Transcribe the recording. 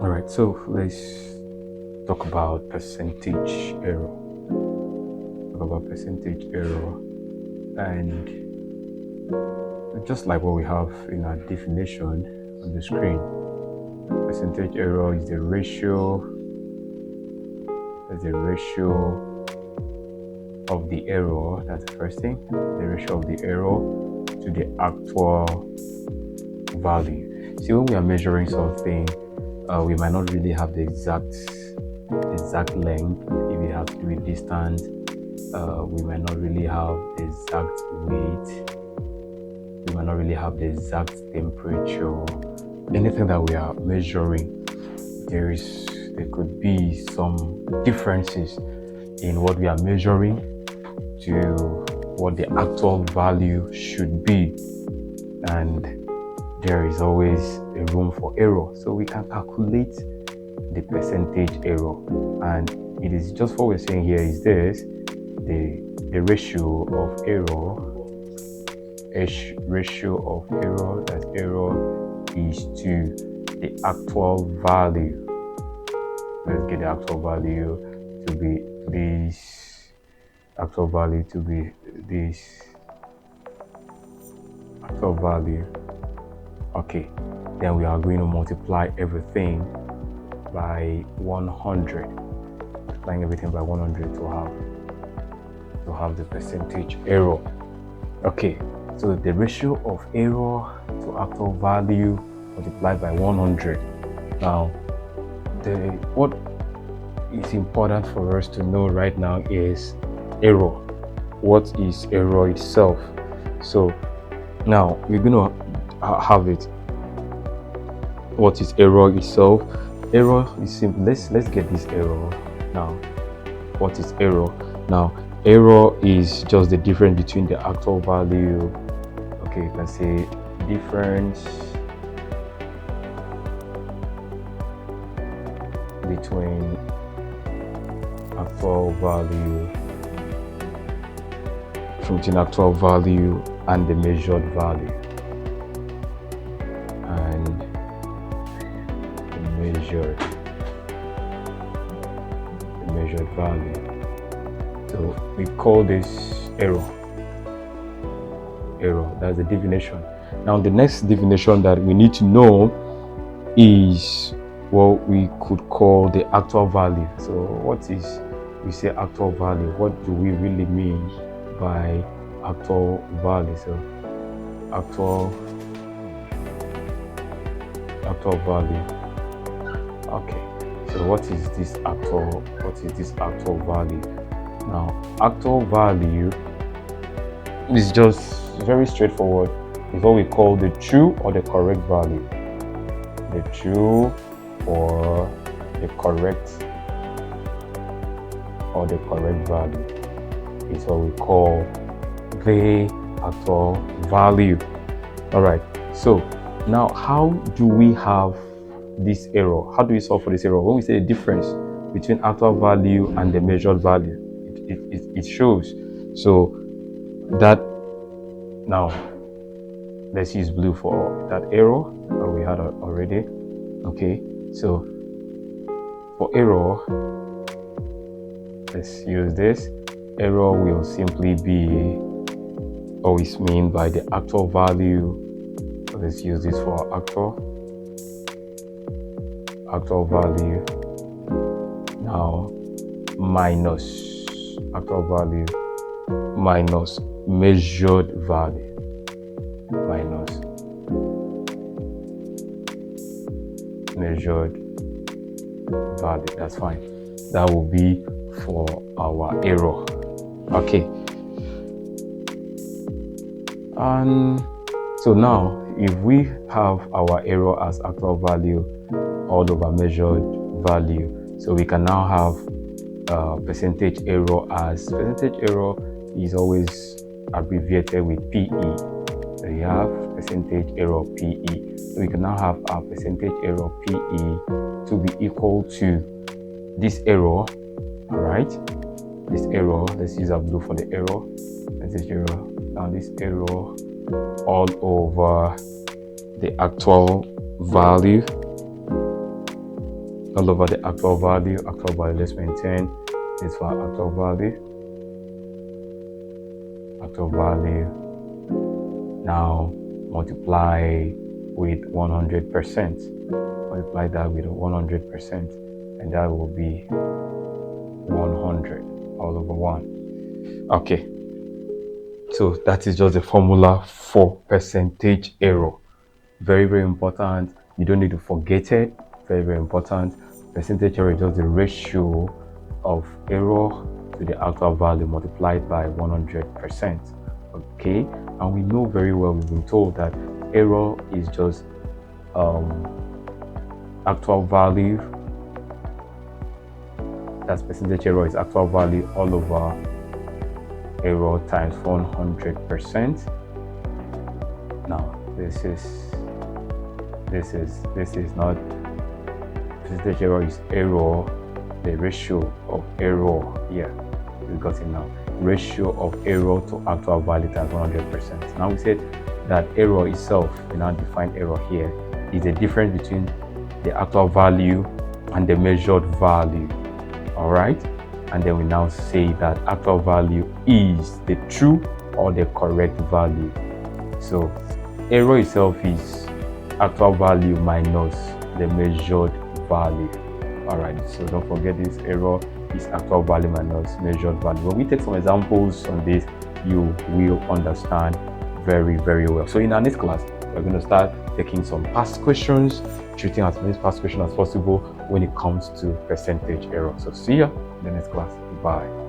All right, so let's talk about percentage error. And just like what we have in our definition on the screen, percentage error is the ratio of the error. That's the first thing. The ratio of the error to the actual value. See, when we are measuring something, we might not really have the exact length. If it has to do with distance, we might not really have the exact weight. We might not really have the exact temperature. Anything that we are measuring, there could be some differences in what we are measuring to what the actual value should be, and there is always a room for error. So we can calculate the percentage error, and it is just what we're saying here is this: the ratio of error, that error is to the actual value. Let's get the actual value to be this. Actual value. Okay, then we are going to multiply everything by 100. Multiplying everything by 100 to have the percentage error. Okay, so the ratio of error to actual value multiplied by 100. Now, what is important for us to know right now is error. What is error itself? So now we're going to have it. What is error itself? Error is simple. Let's get this error now. What is error? Now, error is just the difference between the actual value. Okay, you can say difference between actual value and the measured value. The measured value. So we call this error. That's the definition. Now the next definition that we need to know is what we could call the actual value. So we say actual value, what do we really mean by actual value? So actual value. Okay, so what is this actual value? Now, actual value is just very straightforward. It's what we call the true or the correct value. The true or the correct value is what we call the actual value. All right, so now how do we have this error? How do we solve for this error? When we say the difference between actual value and the measured value, it shows. So that, now let's use blue for that error that we had already. Okay, so for error, let's use this. Error will simply be always mean by the actual value. So let's use this for actual value. Now minus actual value minus measured value. That's fine. That will be for our error. Okay, and so now if we have our error as actual value all over measured value, so we can now have percentage error as is always abbreviated with PE. So you have percentage error PE. So we can now have our percentage error PE to be equal to this error. All right, this error, let's use our blue for the error. This error, now this error all over the actual value all over the actual value. Let's maintain this for actual value. Now multiply with 100%. Multiply that with 100%, and that will be 100 all over 1. Okay, so that is just the formula for percentage error. Very, very important. You don't need to forget it. Very, very important. Percentage error is just the ratio of error to the actual value multiplied by 100%. Okay, and we know very well, we've been told that error is just actual value. That's percentage error is actual value all over error times 100%. Now this is not percentage error, is error, the ratio of error. Yeah, we got it now. Ratio of error to actual value times 100%. Now we said that error itself, we now define error here, is the difference between the actual value and the measured value. All right, and then we now say that actual value is the true or the correct value. So error itself is actual value minus the measured value. All right, so don't forget this, error is actual value minus measured value. When we take some examples on this, you will understand very, very well. So in our next class, we're going to start taking some past questions, treating as many past questions as possible when it comes to percentage error. So see you in the next class. Bye.